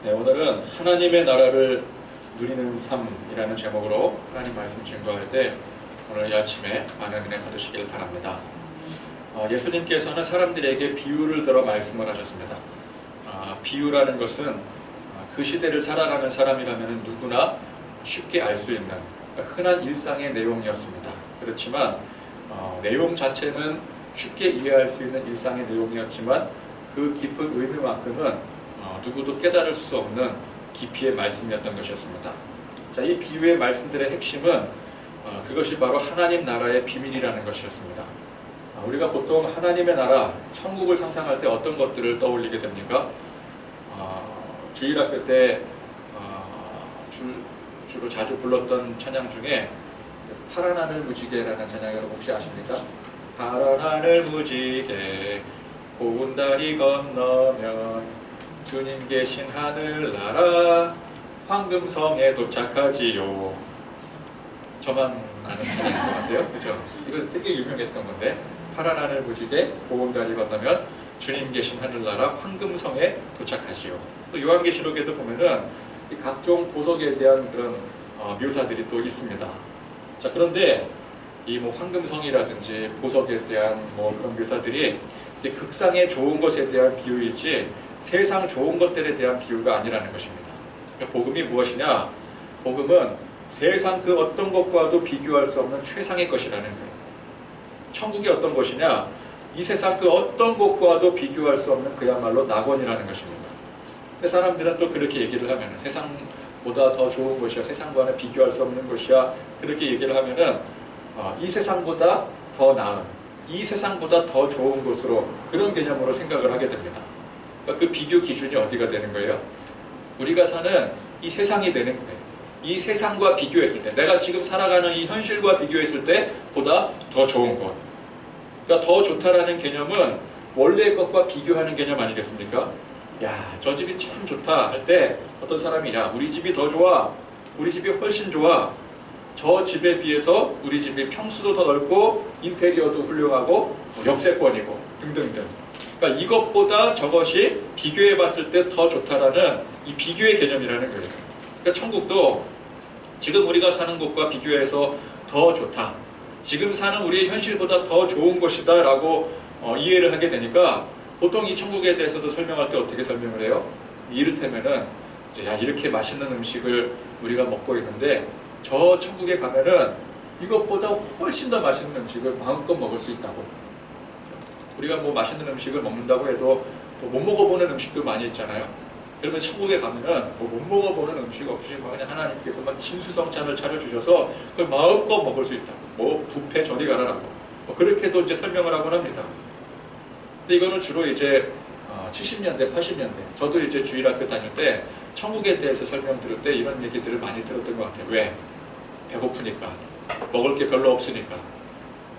네, 오늘은 하나님의 나라를 누리는 삶이라는 제목으로 하나님 말씀 증거할 때 오늘 이 아침에 많은 은혜 받으시길 바랍니다. 예수님께서는 사람들에게 비유를 들어 말씀을 하셨습니다. 비유라는 것은 그 시대를 살아가는 사람이라면 누구나 쉽게 알 수 있는 흔한 일상의 내용이었습니다. 그렇지만 내용 자체는 쉽게 이해할 수 있는 일상의 내용이었지만 그 깊은 의미만큼은 누구도 깨달을 수 없는 깊이의 말씀이었던 것이었습니다. 자, 이 비유의 말씀들의 핵심은 그것이 바로 하나님 나라의 비밀이라는 것이었습니다. 우리가 보통 하나님의 나라, 천국을 상상할 때 어떤 것들을 떠올리게 됩니까? 주일학교 때 주로 자주 불렀던 찬양 중에 파란 하늘 무지개라는 찬양 여러분 혹시 아십니까? 파란 하늘 무지개 고운 다리 건너면 주님 계신 하늘나라 황금성에 도착하지요. 저만 아는 찬양인 것 같아요. 그죠? 이거 되게 유명했던 건데 파란 하늘 무지개 고운 다리 건너면 주님 계신 하늘나라 황금성에 도착하지요. 또 요한계시록에도 보면은 이 각종 보석에 대한 그런 묘사들이 또 있습니다. 자, 그런데 이 뭐 황금성이라든지 보석에 대한 뭐 그런 묘사들이 극상의 좋은 것에 대한 비유이지 세상 좋은 것들에 대한 비유가 아니라는 것입니다. 그러니까 복음이 무엇이냐? 복음은 세상 그 어떤 것과도 비교할 수 없는 최상의 것이라는 거예요. 천국이 어떤 것이냐? 이 세상 그 어떤 것과도 비교할 수 없는 그야말로 낙원이라는 것입니다. 근데 사람들은 또 그렇게 얘기를 하면은 세상보다 더 좋은 것이야, 세상과는 비교할 수 없는 것이야, 그렇게 얘기를 하면은 이 세상보다 더 나은, 이 세상보다 더 좋은 것으로 그런 개념으로 생각을 하게 됩니다. 그러니까 그 비교 기준이 어디가 되는 거예요? 우리가 사는 이 세상이 되는 거예요. 이 세상과 비교했을 때, 내가 지금 살아가는 이 현실과 비교했을 때 보다 더 좋은 것. 그러니까 더 좋다라는 개념은 원래의 것과 비교하는 개념 아니겠습니까? 야, 저 집이 참 좋다 할 때 어떤 사람이 야, 우리 집이 더 좋아, 우리 집이 훨씬 좋아, 저 집에 비해서 우리 집이 평수도 더 넓고 인테리어도 훌륭하고 역세권이고 등등등. 그러니까 이것보다 저것이 비교해 봤을 때 더 좋다라는 이 비교의 개념이라는 거예요. 그러니까 천국도 지금 우리가 사는 곳과 비교해서 더 좋다, 지금 사는 우리의 현실보다 더 좋은 것이다 라고 이해를 하게 되니까 보통 이 천국에 대해서도 설명할 때 어떻게 설명을 해요? 이를테면은 이제 야, 이렇게 맛있는 음식을 우리가 먹고 있는데 저 천국에 가면은 이것보다 훨씬 더 맛있는 음식을 마음껏 먹을 수 있다고. 우리가 뭐 맛있는 음식을 먹는다고 해도 못 먹어보는 음식도 많이 있잖아요. 그러면 천국에 가면은 뭐 못 먹어보는 음식 없이 그냥 하나님께서 막 진수성찬을 차려주셔서 그걸 마음껏 먹을 수 있다고. 뭐 뷔페 저리 가라라고. 뭐 그렇게도 이제 설명을 하곤 합니다. 근데 이거는 주로 이제 70년대, 80년대. 저도 이제 주일학교 다닐 때 천국에 대해서 설명 들을 때 이런 얘기들을 많이 들었던 것 같아요. 왜? 배고프니까. 먹을 게 별로 없으니까.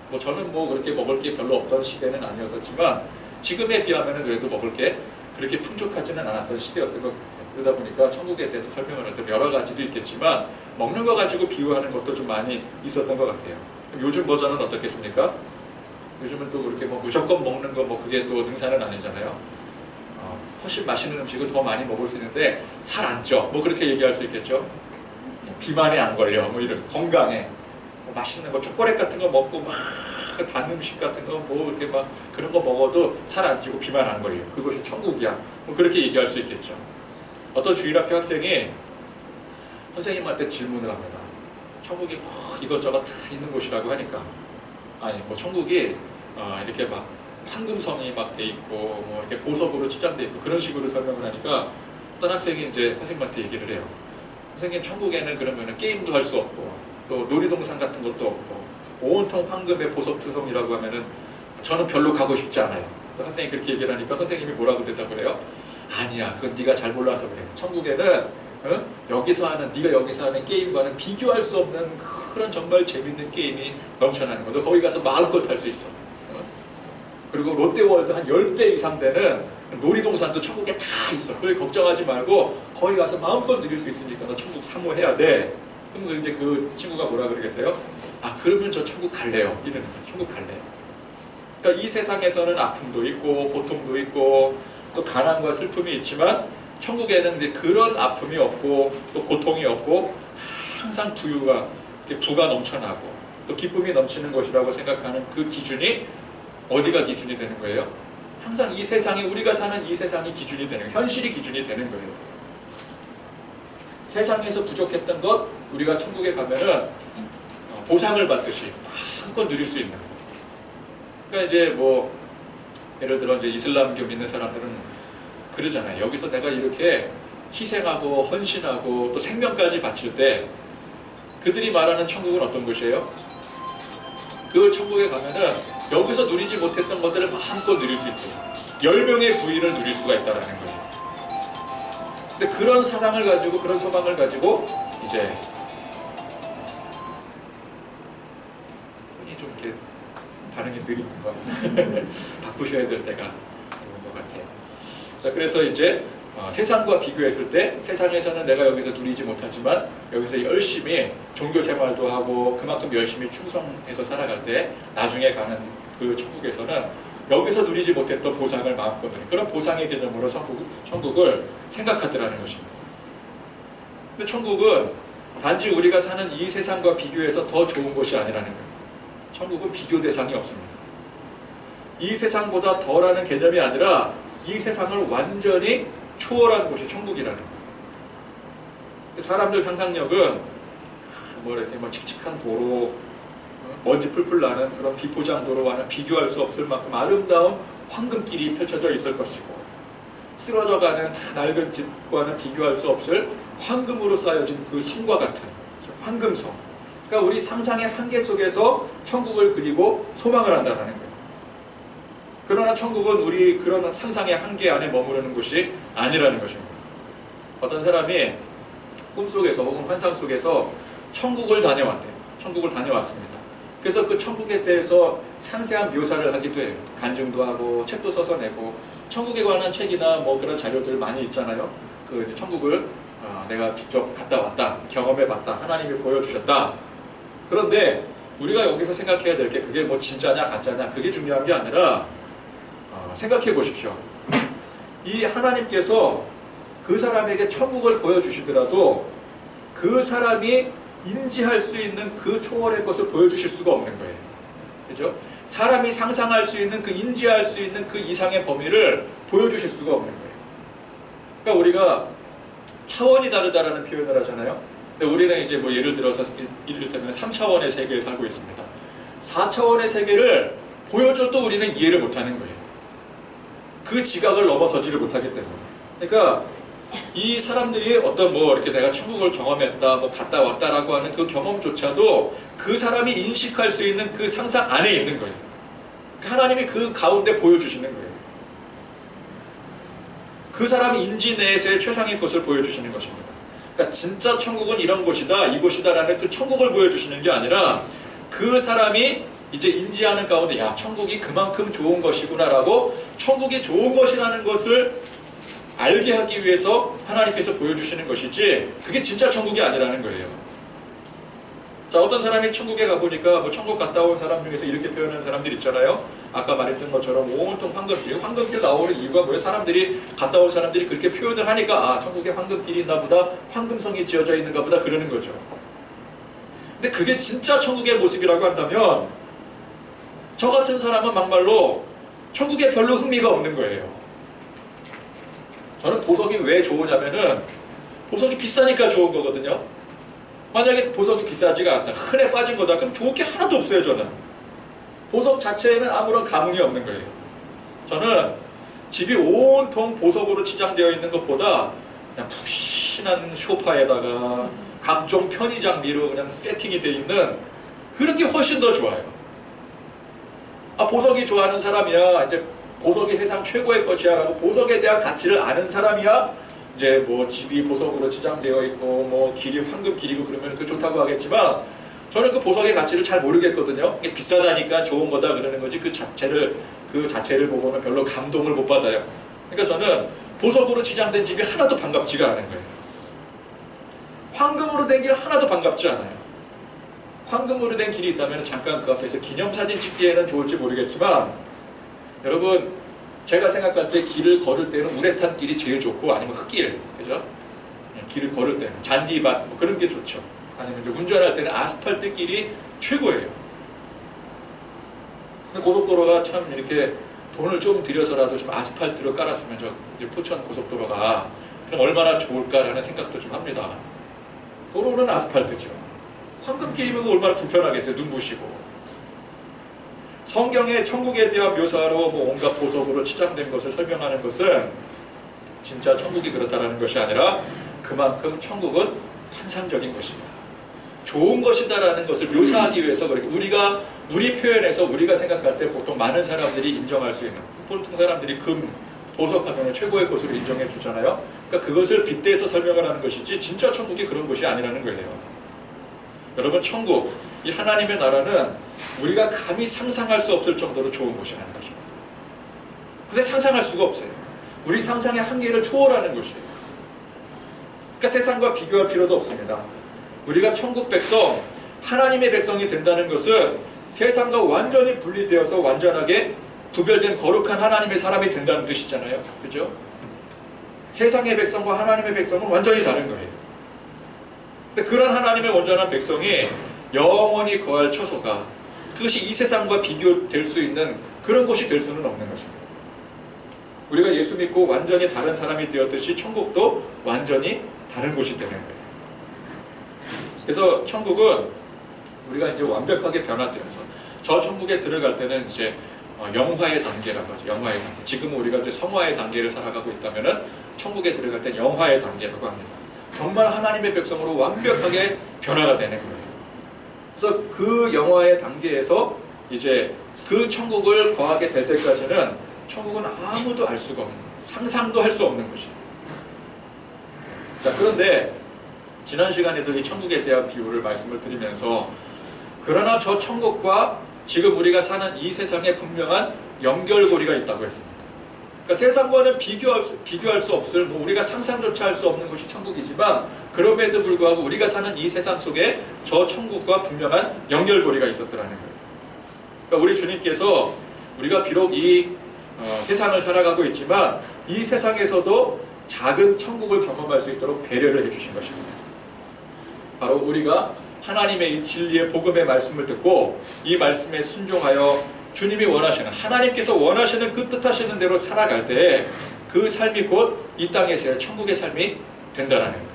뭐 저는 뭐 그렇게 먹을 게 별로 없던 시대는 아니었었지만 지금에 비하면 그래도 먹을 게 그렇게 풍족하지는 않았던 시대였던 것 같아요. 그러다 보니까 천국에 대해서 설명을 할 때 여러 가지도 있겠지만 먹는 거 가지고 비유하는 것도 좀 많이 있었던 것 같아요. 그럼 요즘 버전은 어떻겠습니까? 요즘은 또 그렇게 뭐 무조건 먹는 거 뭐 그게 또 능사는 아니잖아요. 훨씬 맛있는 음식을 더 많이 먹을 수 있는데 살 안 쪄. 뭐 그렇게 얘기할 수 있겠죠. 비만에 안 걸려. 뭐 이런 건강해. 뭐 맛있는 거 초콜릿 같은 거 먹고 막 단 음식 같은 거 뭐 이렇게 막 그런 거 먹어도 살 안 찌고 비만 안 걸려. 그것이 천국이야. 뭐 그렇게 얘기할 수 있겠죠. 어떤 주일학교 학생이 선생님한테 질문을 합니다. 천국이 뭐 이것저것 다 있는 곳이라고 하니까 아니 뭐 천국이 이렇게 막 황금성이 막 돼 있고 뭐 이렇게 보석으로 치장돼 있고 그런 식으로 설명을 하니까 어떤 학생이 이제 선생님한테 얘기를 해요. 선생님, 천국에는 그러면은 게임도 할 수 없고 또 놀이동산 같은 것도 없고 온통 황금의 보석투성이라고 하면은 저는 별로 가고 싶지 않아요. 학생이 그렇게 얘기를 하니까 선생님이 뭐라고 대답을 해요? 아니야, 그건 네가 잘 몰라서 그래. 천국에는 여기서 하는, 네가 여기서 하는 게임과는 비교할 수 없는 그런 정말 재밌는 게임이 넘쳐나는 거야. 너 거기 가서 마음껏 할 수 있어. 그리고 롯데월드 한 10배 이상 되는 놀이동산도 천국에 다 있어. 그걸 걱정하지 말고 거기 가서 마음껏 누릴 수 있으니까 너 천국 사모해야 돼. 그럼 이제 그 친구가 뭐라 그러겠어요? 아, 그러면 저 천국 갈래요. 이러는 거예요. 천국 갈래요. 그러니까 이 세상에서는 아픔도 있고 고통도 있고 또 가난과 슬픔이 있지만 천국에는 이제 그런 아픔이 없고 또 고통이 없고 항상 부가 넘쳐나고 또 기쁨이 넘치는 것이라고 생각하는 그 기준이 어디가 기준이 되는 거예요? 항상 이 세상이, 우리가 사는 이 세상이 기준이 되는 거예요. 현실이 기준이 되는 거예요. 세상에서 부족했던 것 우리가 천국에 가면은 보상을 받듯이 마음껏 누릴 수 있는. 그러니까 이제 뭐 예를 들어 이제 이슬람교 믿는 사람들은 그러잖아요. 여기서 내가 이렇게 희생하고 헌신하고 또 생명까지 바칠 때 그들이 말하는 천국은 어떤 곳이에요? 그 천국에 가면은 여기서 누리지 못했던 것들을 마음껏 누릴 수 있다. 10명의 부인을 누릴 수가 있다는 거예요. 근데 그런 사상을 가지고, 그런 소망을 가지고 이제 좀 이렇게 반응이 느린 거 바꾸셔야 될 때가 있는 것 같아요. 자, 그래서 이제 세상과 비교했을 때 세상에서는 내가 여기서 누리지 못하지만 여기서 열심히 종교 생활도 하고 그만큼 열심히 충성해서 살아갈 때 나중에 가는 그 천국에서는 여기서 누리지 못했던 보상을 마음껏 누리는 그런 보상의 개념으로 천국을 생각하더라는 것입니다. 근데 천국은 단지 우리가 사는 이 세상과 비교해서 더 좋은 곳이 아니라는 거예요. 천국은 비교 대상이 없습니다. 이 세상보다 덜하는 개념이 아니라 이 세상을 완전히 초월한 곳이 천국이라는 거예요. 사람들 상상력은 뭐 이렇게 뭐 칙칙한 도로, 먼지 풀풀 나는 그런 비포장 도로와는 비교할 수 없을 만큼 아름다운 황금길이 펼쳐져 있을 것이고, 쓰러져가는 낡은 집과는 비교할 수 없을 황금으로 쌓여진 그 성과 같은 황금성. 그러니까 우리 상상의 한계 속에서 천국을 그리고 소망을 한다는 거예요. 그러나 천국은 우리 그런 상상의 한계 안에 머무르는 곳이 아니라는 것입니다. 어떤 사람이 꿈속에서 혹은 환상 속에서 천국을 다녀왔대요. 천국을 다녀왔습니다. 그래서 그 천국에 대해서 상세한 묘사를 하기도 해요. 간증도 하고 책도 써서 내고, 천국에 관한 책이나 뭐 그런 자료들 많이 있잖아요. 그 이제 천국을 내가 직접 갔다 왔다, 경험해 봤다, 하나님이 보여주셨다. 그런데 우리가 여기서 생각해야 될 게 그게 뭐 진짜냐 가짜냐 그게 중요한 게 아니라 생각해 보십시오. 이 하나님께서 그 사람에게 천국을 보여주시더라도 그 사람이 인지할 수 있는 그 초월의 것을 보여주실 수가 없는 거예요. 그죠? 사람이 상상할 수 있는 그 인지할 수 있는 그 이상의 범위를 보여주실 수가 없는 거예요. 그러니까 우리가 차원이 다르다라는 표현을 하잖아요. 근데 우리는 이제 뭐 예를 들어서 이를테면 3차원의 세계에 살고 있습니다. 4차원의 세계를 보여줘도 우리는 이해를 못하는 거예요. 그 지각을 넘어서지를 못하기 때문에. 그러니까 이 사람들이 어떤 뭐 이렇게 내가 천국을 경험했다, 뭐 갔다 왔다라고 하는 그 경험조차도 그 사람이 인식할 수 있는 그 상상 안에 있는 거예요. 하나님이 그 가운데 보여주시는 거예요. 그 사람이 인지 내에서의 최상의 것을 보여주시는 것입니다. 그러니까 진짜 천국은 이런 곳이다, 이곳이다라는 그 천국을 보여주시는 게 아니라 그 사람이 이제 인지하는 가운데 야, 천국이 그만큼 좋은 것이구나라고 천국이 좋은 것이라는 것을 알게 하기 위해서 하나님께서 보여주시는 것이지 그게 진짜 천국이 아니라는 거예요. 자, 어떤 사람이 천국에 가보니까 뭐 천국 갔다 온 사람 중에서 이렇게 표현하는 사람들 있잖아요. 아까 말했던 것처럼 온통 황금길, 황금길 나오는 이유가 뭐예요? 사람들이 갔다 온 사람들이 그렇게 표현을 하니까 아, 천국에 황금길이 있나 보다, 황금성이 지어져 있는가 보다 그러는 거죠. 근데 그게 진짜 천국의 모습이라고 한다면 저 같은 사람은 막말로 천국에 별로 흥미가 없는 거예요. 저는 보석이 왜 좋으냐면은 보석이 비싸니까 좋은 거거든요. 만약에 보석이 비싸지가 않다, 흔해 빠진 거다, 그럼 좋을 게 하나도 없어요. 저는 보석 자체에는 아무런 감흥이 없는 거예요. 저는 집이 온통 보석으로 치장되어 있는 것보다 그냥 푹신한 소파에다가 각종 편의 장비로 그냥 세팅이 되어 있는 그런 게 훨씬 더 좋아요. 아, 보석이 좋아하는 사람이야, 이제 보석이 세상 최고의 것이야 라고 보석에 대한 가치를 아는 사람이야 이제 뭐 집이 보석으로 치장되어 있고 뭐 길이 황금길이고 그러면 그 좋다고 하겠지만 저는 그 보석의 가치를 잘 모르겠거든요. 이게 비싸다니까 좋은 거다 그러는 거지 그 자체를 보고는 별로 감동을 못 받아요. 그러니까 저는 보석으로 치장된 집이 하나도 반갑지가 않은 거예요. 황금으로 된 길 하나도 반갑지 않아요. 황금으로 된 길이 있다면 잠깐 그 앞에서 기념사진 찍기에는 좋을지 모르겠지만 여러분, 제가 생각할 때 길을 걸을 때는 우레탄 길이 제일 좋고, 아니면 흙길, 그죠? 길을 걸을 때는 잔디밭 뭐 그런 게 좋죠. 아니면 이제 운전할 때는 아스팔트 길이 최고예요. 근데 고속도로가 참 이렇게 돈을 좀 들여서라도 좀 아스팔트로 깔았으면 저 이제 포천 고속도로가 그럼 얼마나 좋을까라는 생각도 좀 합니다. 도로는 아스팔트죠. 황금길이면 얼마나 불편하겠어요. 눈부시고. 성경의 천국에 대한 묘사로 뭐 온갖 보석으로 치장된 것을 설명하는 것은 진짜 천국이 그렇다라는 것이 아니라 그만큼 천국은 환상적인 것이다, 좋은 것이다라는 것을 묘사하기 위해서 그렇게 우리 표현에서 우리가 생각할 때 보통 많은 사람들이 인정할 수 있는, 보통 사람들이 금, 보석하면 최고의 것으로 인정해 주잖아요. 그러니까 그것을 빗대서 설명을 하는 것이지 진짜 천국이 그런 것이 아니라는 거예요. 여러분, 천국, 이 하나님의 나라는 우리가 감히 상상할 수 없을 정도로 좋은 곳이라는 것입니다. 근데 상상할 수가 없어요. 우리 상상의 한계를 초월하는 것이에요. 그러니까 세상과 비교할 필요도 없습니다. 우리가 천국 백성, 하나님의 백성이 된다는 것은 세상과 완전히 분리되어서 완전하게 구별된 거룩한 하나님의 사람이 된다는 뜻이잖아요. 그죠? 세상의 백성과 하나님의 백성은 완전히 다른 거예요. 근데 그런 하나님의 온전한 백성이 영원히 거할 처소가, 그것이 이 세상과 비교될 수 있는 그런 곳이 될 수는 없는 것입니다. 우리가 예수 믿고 완전히 다른 사람이 되었듯이 천국도 완전히 다른 곳이 되는 거예요. 그래서 천국은 우리가 이제 완벽하게 변화되면서 저 천국에 들어갈 때는 이제 영화의 단계라고 하죠. 영화의 단계. 지금 우리가 이제 성화의 단계를 살아가고 있다면은 천국에 들어갈 땐 영화의 단계라고 합니다. 정말 하나님의 백성으로 완벽하게 변화가 되는 거예요. 그래서 그 영화의 단계에서 이제 그 천국을 거하게 될 때까지는 천국은 아무도 알 수가 없는, 상상도 할 수 없는 것이에요. 자, 그런데 지난 시간에도 이 천국에 대한 비유를 말씀을 드리면서, 그러나 저 천국과 지금 우리가 사는 이 세상에 분명한 연결고리가 있다고 했습니다. 그러니까 세상과는 비교할 수 없을, 뭐 우리가 상상조차 할 수 없는 것이 천국이지만, 그럼에도 불구하고 우리가 사는 이 세상 속에 저 천국과 분명한 연결고리가 있었더라는 거예요. 그러니까 우리 주님께서 우리가 비록 이 세상을 살아가고 있지만 이 세상에서도 작은 천국을 경험할 수 있도록 배려를 해주신 것입니다. 바로 우리가 하나님의 이 진리의 복음의 말씀을 듣고 이 말씀에 순종하여 주님이 원하시는, 하나님께서 원하시는 그 뜻하시는 대로 살아갈 때 그 삶이 곧 이 땅에서의 천국의 삶이 된다는 거예요.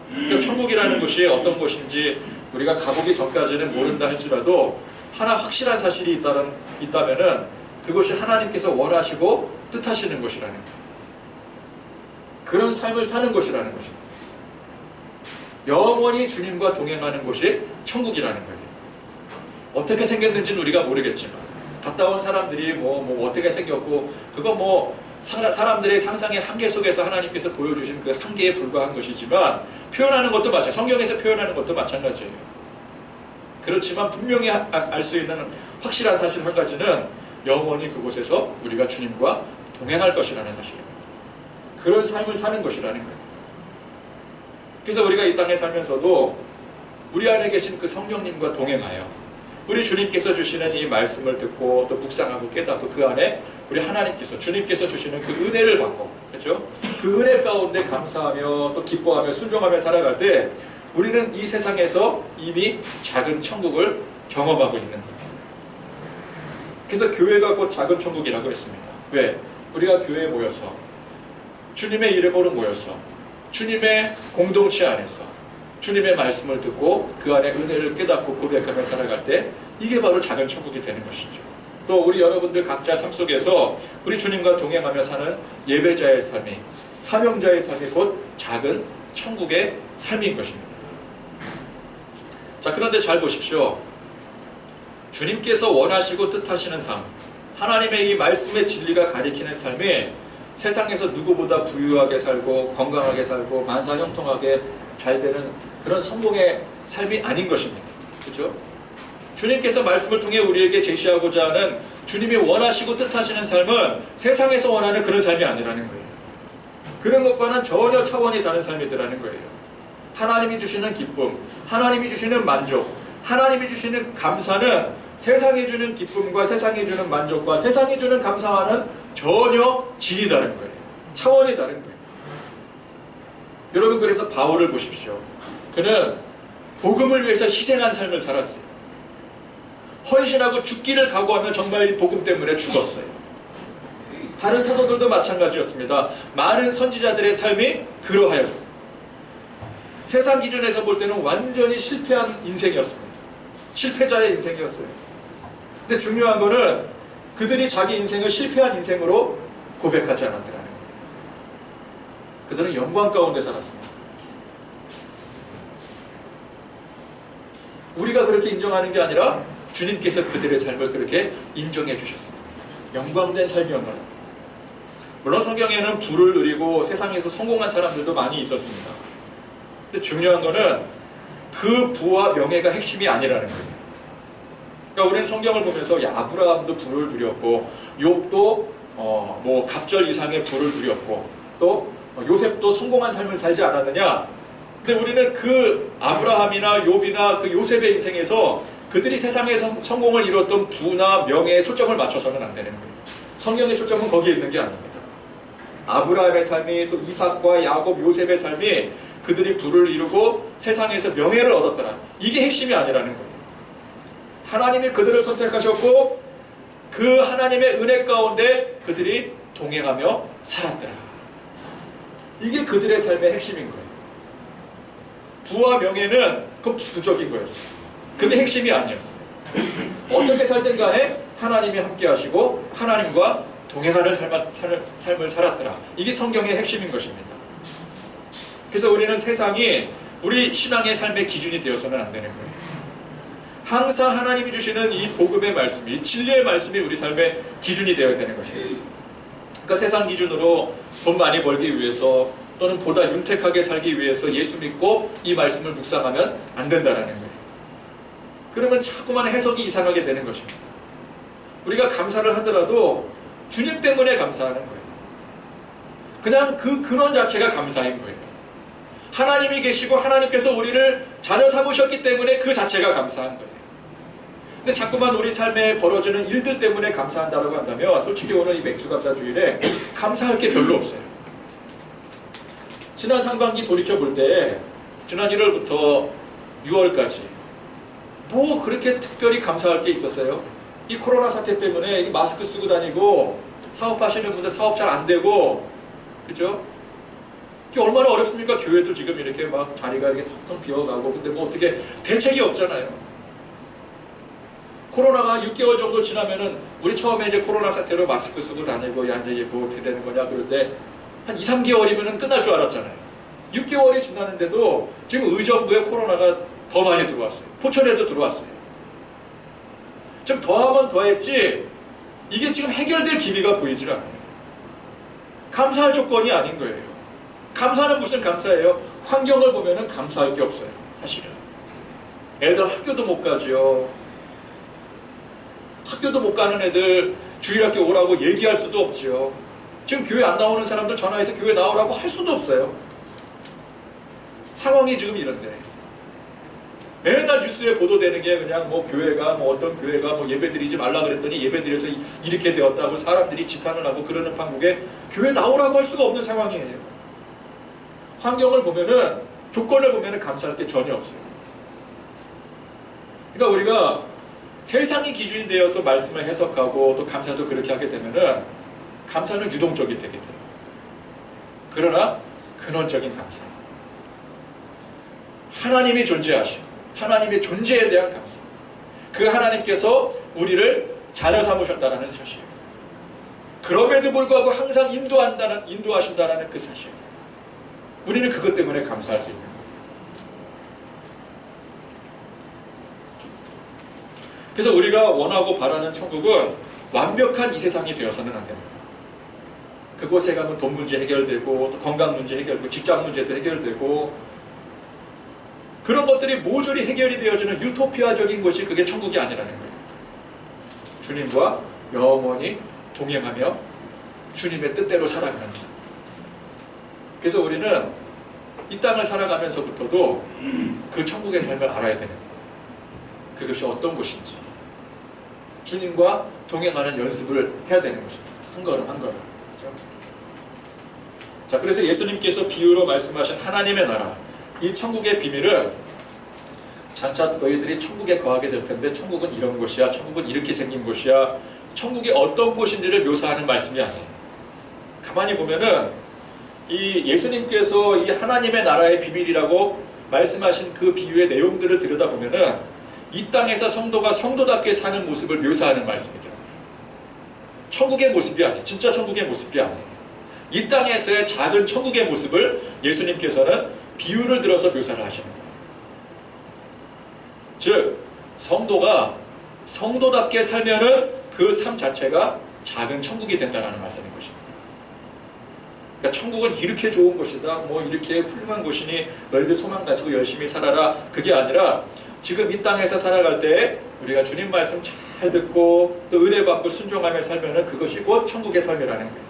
그러니까 천국이라는 것이 어떤 것인지 우리가 가보기 전까지는 모른다 할지라도 하나 확실한 사실이 있다면은 그것이 하나님께서 원하시고 뜻하시는 것이라는 거예요. 그런 삶을 사는 것이라는 것입니다. 영원히 주님과 동행하는 것이 천국이라는 거예요. 어떻게 생겼는지는 우리가 모르겠지만, 갔다 온 사람들이 뭐 어떻게 생겼고, 그거 뭐 사람들의 상상의 한계 속에서 하나님께서 보여주신 그 한계에 불과한 것이지만, 표현하는 것도 마찬가지, 성경에서 표현하는 것도 마찬가지예요. 그렇지만 분명히 알 수 있는 확실한 사실 한 가지는 영원히 그곳에서 우리가 주님과 동행할 것이라는 사실입니다. 그런 삶을 사는 것이라는 거예요. 그래서 우리가 이 땅에 살면서도 우리 안에 계신 그 성령님과 동행하여 우리 주님께서 주시는 이 말씀을 듣고 또 묵상하고 깨닫고 그 안에 우리 하나님께서, 주님께서 주시는 그 은혜를 받고, 그렇죠? 그 은혜 가운데 감사하며 또 기뻐하며 순종하며 살아갈 때 우리는 이 세상에서 이미 작은 천국을 경험하고 있는 거예요. 그래서 교회가 곧 작은 천국이라고 했습니다. 왜? 우리가 교회에 모였어. 주님의 이름으로 모였어. 주님의 공동체 안에서 주님의 말씀을 듣고 그 안에 은혜를 깨닫고 고백하며 살아갈 때 이게 바로 작은 천국이 되는 것이죠. 또 우리 여러분들 각자 삶 속에서 우리 주님과 동행하며 사는 예배자의 삶이, 사명자의 삶이 곧 작은 천국의 삶인 것입니다. 자, 그런데 잘 보십시오. 주님께서 원하시고 뜻하시는 삶, 하나님의 이 말씀의 진리가 가리키는 삶이 세상에서 누구보다 부유하게 살고 건강하게 살고 만사형통하게 잘 되는 그런 성공의 삶이 아닌 것입니다. 그렇죠? 주님께서 말씀을 통해 우리에게 제시하고자 하는 주님이 원하시고 뜻하시는 삶은 세상에서 원하는 그런 삶이 아니라는 거예요. 그런 것과는 전혀 차원이 다른 삶이더라는 거예요. 하나님이 주시는 기쁨, 하나님이 주시는 만족, 하나님이 주시는 감사는 세상이 주는 기쁨과 세상이 주는 만족과 세상이 주는 감사와는 전혀 질이 다른 거예요. 차원이 다른 거예요. 여러분, 그래서 바울을 보십시오. 그는 복음을 위해서 희생한 삶을 살았어요. 헌신하고 죽기를 각오하며 정말 이 복음 때문에 죽었어요. 다른 사도들도 마찬가지였습니다. 많은 선지자들의 삶이 그러하였어요. 세상 기준에서 볼 때는 완전히 실패한 인생이었습니다. 실패자의 인생이었어요. 근데 중요한 거는 그들이 자기 인생을 실패한 인생으로 고백하지 않았더라는 거예요. 그들은 영광 가운데 살았습니다. 우리가 그렇게 인정하는 게 아니라 주님께서 그들의 삶을 그렇게 인정해 주셨습니다. 영광된 삶이었나요? 물론 성경에는 부를 누리고 세상에서 성공한 사람들도 많이 있었습니다. 근데 중요한 거는 그 부와 명예가 핵심이 아니라는 거예요. 그러니까 우리는 성경을 보면서 아브라함도 부를 누렸고 욥도 뭐 갑절 이상의 부를 누렸고 또 요셉도 성공한 삶을 살지 않았느냐? 근데 우리는 그 아브라함이나 욥이나 그 요셉의 인생에서 그들이 세상에서 성공을 이뤘던 부나 명예에 초점을 맞춰서는 안 되는 거예요. 성경의 초점은 거기에 있는 게 아닙니다. 아브라함의 삶이 또 이삭과 야곱, 요셉의 삶이 그들이 부를 이루고 세상에서 명예를 얻었더라. 이게 핵심이 아니라는 거예요. 하나님이 그들을 선택하셨고 그 하나님의 은혜 가운데 그들이 동행하며 살았더라. 이게 그들의 삶의 핵심인 거예요. 부와 명예는 그 부수적인 거였어요. 그게 핵심이 아니었어요. 어떻게 살든 간에 하나님이 함께 하시고 하나님과 동행하는 삶을 살았더라. 이게 성경의 핵심인 것입니다. 그래서 우리는 세상이 우리 신앙의 삶의 기준이 되어서는 안 되는 거예요. 항상 하나님이 주시는 이 복음의 말씀이, 이 진리의 말씀이 우리 삶의 기준이 되어야 되는 것이에요. 그러니까 세상 기준으로 돈 많이 벌기 위해서 또는 보다 윤택하게 살기 위해서 예수 믿고 이 말씀을 묵상하면 안 된다는 거예요. 그러면 자꾸만 해석이 이상하게 되는 것입니다. 우리가 감사를 하더라도 주님 때문에 감사하는 거예요. 그냥 그 근원 자체가 감사인 거예요. 하나님이 계시고 하나님께서 우리를 자녀 삼으셨기 때문에 그 자체가 감사한 거예요. 근데 자꾸만 우리 삶에 벌어지는 일들 때문에 감사한다고 한다면 솔직히 오늘 이 맥주감사주일에 감사할 게 별로 없어요. 지난 상반기 돌이켜볼 때 지난 1월부터 6월까지 뭐 그렇게 특별히 감사할 게 있었어요? 이 코로나 사태 때문에 마스크 쓰고 다니고 사업하시는 분들 사업 잘 안 되고 그죠? 이게 얼마나 어렵습니까? 교회도 지금 이렇게 막 자리가 이렇게 텅텅 비어가고 근데 뭐 어떻게 대책이 없잖아요. 코로나가 6개월 정도 지나면은 우리 처음에 이제 코로나 사태로 마스크 쓰고 다니고 야 이제 뭐 어떻게 되는 거냐 그럴 때 한 2, 3개월이면은 끝날 줄 알았잖아요. 6개월이 지났는데도 지금 의정부에 코로나가 더 많이 들어왔어요. 포천에도 들어왔어요. 좀 더하면 더했지 이게 지금 해결될 기미가 보이질 않아요. 감사할 조건이 아닌 거예요. 감사는 무슨 감사예요? 환경을 보면은 감사할 게 없어요. 사실은. 애들 학교도 못 가죠. 학교도 못 가는 애들 주일학교 오라고 얘기할 수도 없죠. 지금 교회 안 나오는 사람들 전화해서 교회 나오라고 할 수도 없어요. 상황이 지금 이런데 맨날 뉴스에 보도되는 게 그냥 뭐 교회가 뭐 어떤 교회가 뭐 예배 드리지 말라 그랬더니 예배 드려서 이렇게 되었다고 사람들이 지탄을 하고 그러는 판국에 교회 나오라고 할 수가 없는 상황이에요. 환경을 보면은 조건을 보면은 감사할 게 전혀 없어요. 그러니까 우리가 세상이 기준이 되어서 말씀을 해석하고 또 감사도 그렇게 하게 되면은 감사는 유동적이 되게 돼요. 그러나 근원적인 감사. 하나님이 존재하시고 하나님의 존재에 대한 감사. 그 하나님께서 우리를 자녀 삼으셨다는 사실. 그럼에도 불구하고 항상 인도하신다는 그 사실. 우리는 그것 때문에 감사할 수 있는 거예요. 그래서 우리가 원하고 바라는 천국은 완벽한 이 세상이 되어서는 안 됩니다. 그곳에 가면 돈 문제 해결되고 또 건강 문제 해결되고 직장 문제도 해결되고 그런 것들이 모조리 해결이 되어지는 유토피아적인 것이 그게 천국이 아니라는 거예요. 주님과 영원히 동행하며 주님의 뜻대로 살아가는 삶. 그래서 우리는 이 땅을 살아가면서부터도 그 천국의 삶을 알아야 되는 거예요. 그것이 어떤 곳인지 주님과 동행하는 연습을 해야 되는 것입니다. 한 걸음 한 걸음. 그렇죠? 자, 그래서 예수님께서 비유로 말씀하신 하나님의 나라, 이 천국의 비밀은 장차 너희들이 천국에 거하게 될 텐데 천국은 이런 곳이야, 천국은 이렇게 생긴 곳이야, 천국이 어떤 곳인지를 묘사하는 말씀이 아니에요. 가만히 보면은 이 예수님께서 이 하나님의 나라의 비밀이라고 말씀하신 그 비유의 내용들을 들여다보면은 이 땅에서 성도가 성도답게 사는 모습을 묘사하는 말씀이더라고요. 천국의 모습이 아니에요. 진짜 천국의 모습이 아니에요. 이 땅에서의 작은 천국의 모습을 예수님께서는 비유를 들어서 묘사를 하시는 거예요. 즉 성도가 성도답게 살면은 그 삶 자체가 작은 천국이 된다는 말씀인 것입니다. 그러니까 천국은 이렇게 좋은 곳이다, 뭐 이렇게 훌륭한 곳이니 너희들 소망 가지고 열심히 살아라, 그게 아니라 지금 이 땅에서 살아갈 때 우리가 주님 말씀 잘 듣고 또 은혜 받고 순종하며 살면은 그것이 곧 천국의 삶이라는 거예요.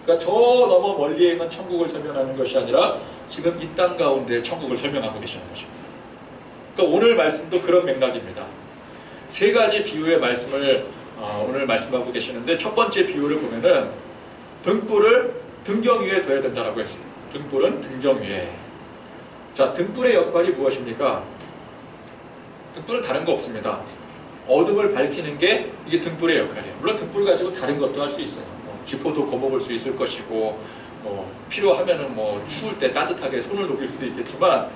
그러니까 저 너머 멀리에 있는 천국을 설명하는 것이 아니라 지금 이 땅 가운데 천국을 설명하고 계시는 것입니다. 그러니까 오늘 말씀도 그런 맥락입니다. 세 가지 비유의 말씀을 오늘 말씀하고 계시는데, 첫 번째 비유를 보면은 등불을 등경 위에 둬야 된다고 했어요. 등불은 등경 위에. 자, 등불의 역할이 무엇입니까? 등불은 다른 거 없습니다. 어둠을 밝히는 게 이게 등불의 역할이에요. 물론 등불 가지고 다른 것도 할 수 있어요. 쥐포도 거먹을 수 있을 것이고, 필요하면은 추울 때 따뜻하게 손을 녹일 수도 있겠지만,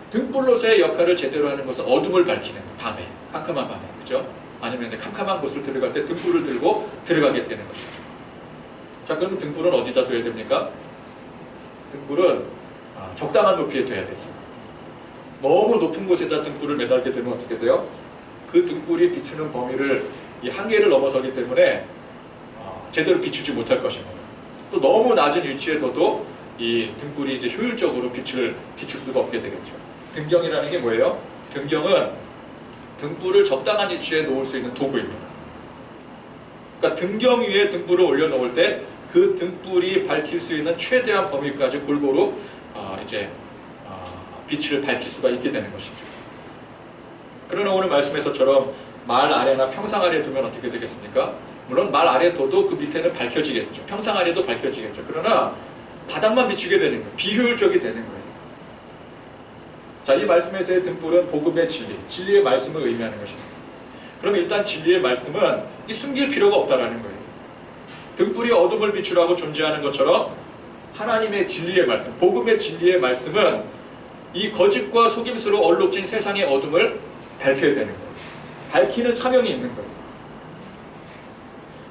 등불로서의 역할을 제대로 하는 것은 어둠을 밝히는 거예요. 밤에, 캄캄한 밤에, 그죠? 아니면 이제 캄캄한 곳을 들어갈 때 등불을 들고 들어가게 되는 것이죠. 자, 그러면 등불은 어디다 둬야 됩니까? 등불은 적당한 높이에 둬야 되죠. 너무 높은 곳에다 등불을 매달게 되면 어떻게 돼요? 그 등불이 비추는 범위를, 이 한계를 넘어서기 때문에 제대로 비추지 못할 것입니다. 또 너무 낮은 위치에 둬도 이 등불이 이제 효율적으로 비출 수가 없게 되겠죠. 등경이라는 게 뭐예요? 등경은 등불을 적당한 위치에 놓을 수 있는 도구입니다. 그러니까 등경 위에 등불을 올려놓을 때 그 등불이 밝힐 수 있는 최대한 범위까지 골고루 빛을 밝힐 수가 있게 되는 것이죠. 그러나 오늘 말씀에서처럼 말 아래나 평상 아래 두면 어떻게 되겠습니까? 물론 말 아래 둬도 그 밑에는 밝혀지겠죠. 평상 아래도 밝혀지겠죠. 그러나 바닥만 비추게 되는 거예요. 비효율적이 되는 거예요. 자, 이 말씀에서의 등불은 복음의 진리, 진리의 말씀을 의미하는 것입니다. 그럼 일단 진리의 말씀은 숨길 필요가 없다라는 거예요. 등불이 어둠을 비추라고 존재하는 것처럼 하나님의 진리의 말씀, 복음의 진리의 말씀은 이 거짓과 속임수로 얼룩진 세상의 어둠을 밝혀야 되는 거예요. 밝히는 사명이 있는 거예요.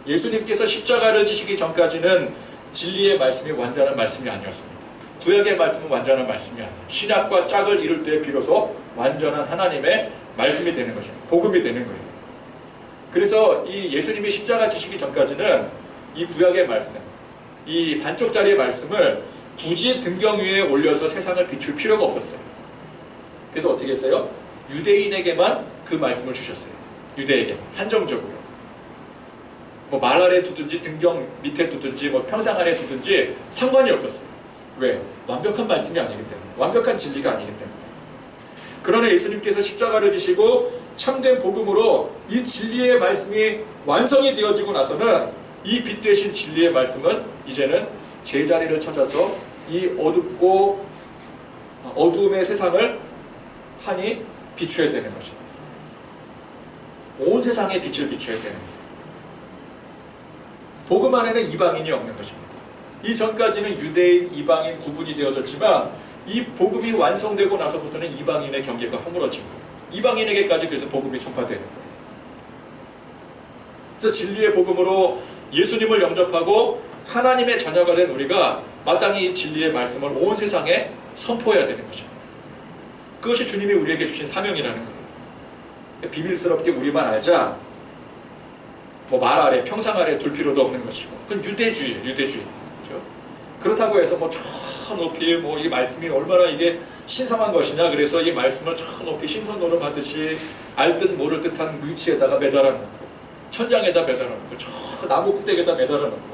예수님께서 십자가를 지시기 전까지는 진리의 말씀이 완전한 말씀이 아니었습니다. 구약의 말씀은 완전한 말씀이 아니에요. 신약과 짝을 이룰 때 비로소 완전한 하나님의 말씀이 되는 것입니다. 복음이 되는 거예요. 그래서 이 예수님이 십자가 지시기 전까지는 이 구약의 말씀, 이 반쪽짜리의 말씀을 굳이 등경 위에 올려서 세상을 비출 필요가 없었어요. 그래서 어떻게 했어요? 유대인에게만 그 말씀을 주셨어요. 유대에게 한정적으로. 말 아래 두든지 등경 밑에 두든지 평상 아래 두든지 상관이 없었어요. 왜? 완벽한 말씀이 아니기 때문에, 완벽한 진리가 아니기 때문에. 그러나 예수님께서 십자가를 지시고 참된 복음으로 이 진리의 말씀이 완성이 되어지고 나서는 이 빛 대신 진리의 말씀은 이제는 제자리를 찾아서 이 어둡고 어두움의 세상을 환히 비춰야 되는 것입니다. 온 세상에 빛을 비춰야 되는 거예요. 복음 안에는 이방인이 없는 것입니다. 이전까지는 유대인, 이방인 구분이 되어졌지만 이 복음이 완성되고 나서부터는 이방인의 경계가 허물어진 거예요. 이방인에게까지 그래서 복음이 전파되는 거예요. 그래서 진리의 복음으로 예수님을 영접하고 하나님의 자녀가 된 우리가 마땅히 이 진리의 말씀을 온 세상에 선포해야 되는 것입니다. 그것이 주님이 우리에게 주신 사명이라는 거예요. 비밀스럽게 우리만 알자, 말 아래, 평상 아래 둘 필요도 없는 것이고, 그건 유대주의예요, 유대주의. 그렇죠? 그렇다고 해서 저 높이 이 말씀이 얼마나 이게 신성한 것이냐, 그래서 이 말씀을 저 높이 신선 노름하듯이 알듯 모를 듯한 위치에다가 매달아 놓고, 천장에다 매달아 놓고, 저 나무 꼭대기에다 매달아 놓고,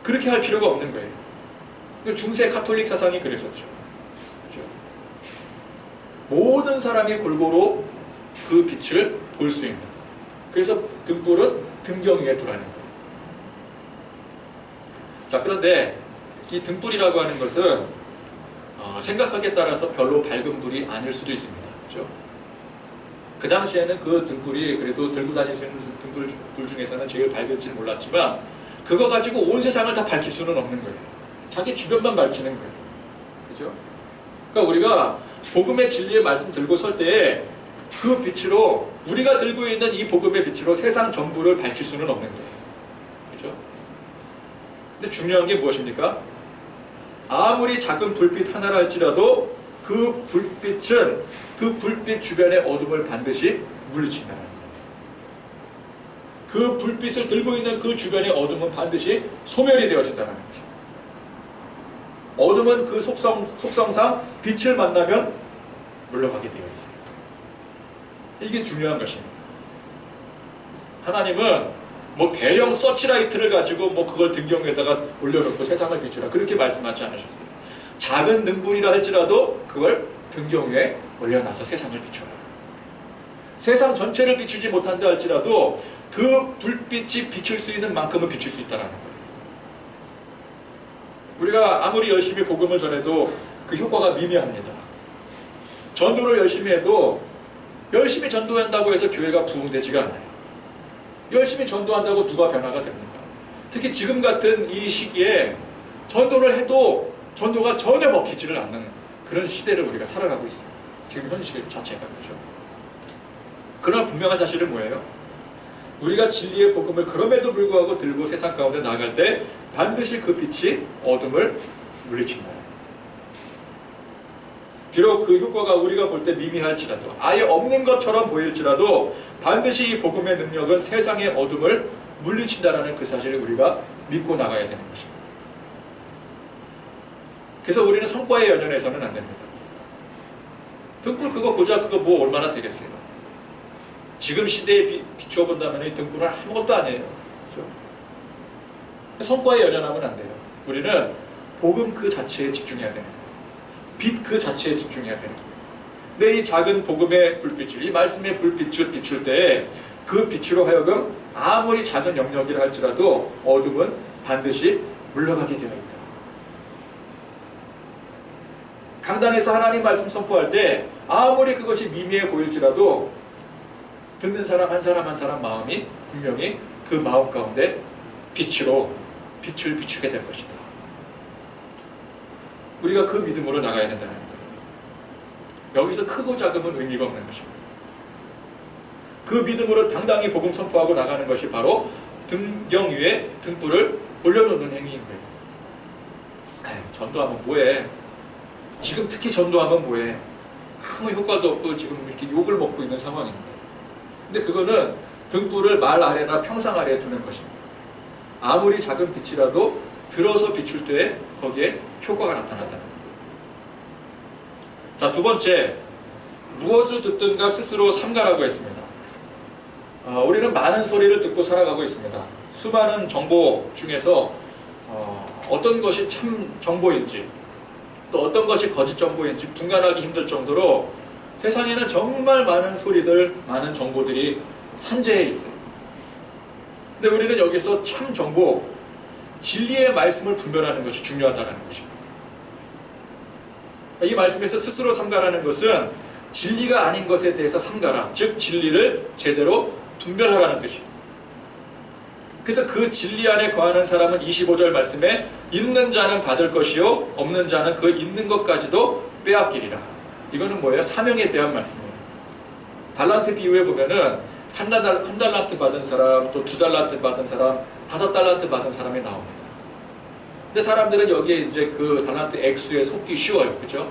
그렇게 할 필요가 없는 거예요. 중세 카톨릭 사상이 그랬었죠. 그렇죠? 모든 사람이 골고루 그 빛을 볼 수 있는. 그래서 등불은 등경 위에 두라는 거예요. 자, 그런데 이 등불이라고 하는 것은 생각하기에 따라서 별로 밝은 불이 아닐 수도 있습니다. 그렇죠? 그 당시에는 그 등불이 그래도 들고 다닐 수 있는 등불 중에서는 제일 밝을지 몰랐지만 그거 가지고 온 세상을 다 밝힐 수는 없는 거예요. 자기 주변만 밝히는 거예요. 그죠? 그러니까 우리가 복음의 진리의 말씀 들고 설 때에 그 빛으로 우리가 들고 있는 이 복음의 빛으로 세상 전부를 밝힐 수는 없는 거예요. 그죠? 근데 중요한 게 무엇입니까? 아무리 작은 불빛 하나라 할지라도 그 불빛은 그 불빛 주변의 어둠을 반드시 물리친다. 그 불빛을 들고 있는 그 주변의 어둠은 반드시 소멸이 되어진다는 것입니다. 어둠은 그 속성상 빛을 만나면 물러가게 되어 있어요. 이게 중요한 것입니다. 하나님은 뭐 대형 서치라이트를 가지고 뭐 그걸 등경에다가 올려놓고 세상을 비추라 그렇게 말씀하지 않으셨어요. 작은 등불이라 할지라도 그걸 등경 위에 올려놔서 세상을 비추라. 세상 전체를 비추지 못한다 할지라도 그 불빛이 비출 수 있는 만큼은 비출 수 있다는 거예요. 우리가 아무리 열심히 복음을 전해도 그 효과가 미미합니다. 전도를 열심히 해도 열심히 전도한다고 해서 교회가 부흥되지가 않아요. 열심히 전도한다고 누가 변화가 됩니까? 특히 지금 같은 이 시기에 전도를 해도 전도가 전혀 먹히지를 않는 그런 시대를 우리가 살아가고 있어요. 지금 현실 자체가 그렇죠. 그러나 분명한 사실은 뭐예요? 우리가 진리의 복음을 그럼에도 불구하고 들고 세상 가운데 나아갈 때 반드시 그 빛이 어둠을 물리친다. 비록 그 효과가 우리가 볼 때 미미할지라도 아예 없는 것처럼 보일지라도 반드시 이 복음의 능력은 세상의 어둠을 물리친다라는 그 사실을 우리가 믿고 나가야 되는 것입니다. 그래서 우리는 성과에 연연해서는 안 됩니다. 등불 그거 보자 그거 뭐 얼마나 되겠어요. 지금 시대에 비추어 본다면 이 등불은 아무것도 아니에요. 그렇죠? 성과에 연연하면 안 돼요. 우리는 복음 그 자체에 집중해야 되는 거예요. 빛 그 자체에 집중해야 되는 거예요. 근데 이 작은 복음의 불빛을, 이 말씀의 불빛을 비출 때 그 빛으로 하여금 아무리 작은 영역이라 할지라도 어둠은 반드시 물러가게 되어 있다. 강단에서 하나님 말씀 선포할 때 아무리 그것이 미미해 보일지라도 듣는 사람 한 사람 한 사람 마음이 분명히 그 마음 가운데 빛으로 빛을 비추게 될 것이다. 우리가 그 믿음으로 나가야 된다는 거예요. 여기서 크고 작음은 의미가 없는 것입니다. 그 믿음으로 당당히 복음 선포하고 나가는 것이 바로 등경 위에 등불을 올려놓는 행위인 거예요. 전도하면 뭐해? 지금 특히 전도하면 뭐해? 아무 효과도 없고 지금 이렇게 욕을 먹고 있는 상황입니다. 근데 그거는 등불을 말 아래나 평상 아래에 두는 것입니다. 아무리 작은 빛이라도 들어서 비출 때에 거기에 효과가 나타난다는 거예요. 자, 두 번째, 무엇을 듣든가 스스로 삼가라고 했습니다. 우리는 많은 소리를 듣고 살아가고 있습니다. 수많은 정보 중에서 어떤 것이 참 정보인지 또 어떤 것이 거짓 정보인지 분간하기 힘들 정도로 세상에는 정말 많은 소리들, 많은 정보들이 산재해 있어요. 근데 우리는 여기서 참 정보, 진리의 말씀을 분별하는 것이 중요하다는 것입니다. 이 말씀에서 스스로 삼가라는 것은 진리가 아닌 것에 대해서 삼가라, 즉 진리를 제대로 분별하라는 뜻입니다. 그래서 그 진리 안에 거하는 사람은 25절 말씀에 있는 자는 받을 것이요 없는 자는 그 있는 것까지도 빼앗기리라. 이거는 뭐예요? 사명에 대한 말씀이에요. 달란트 비유에 보면은 한 달란트 받은 사람, 또 2달란트 받은 사람, 5달란트 받은 사람이 나옵니다. 근데 사람들은 여기에 이제 그 달란트 액수에 속기 쉬워요. 그죠?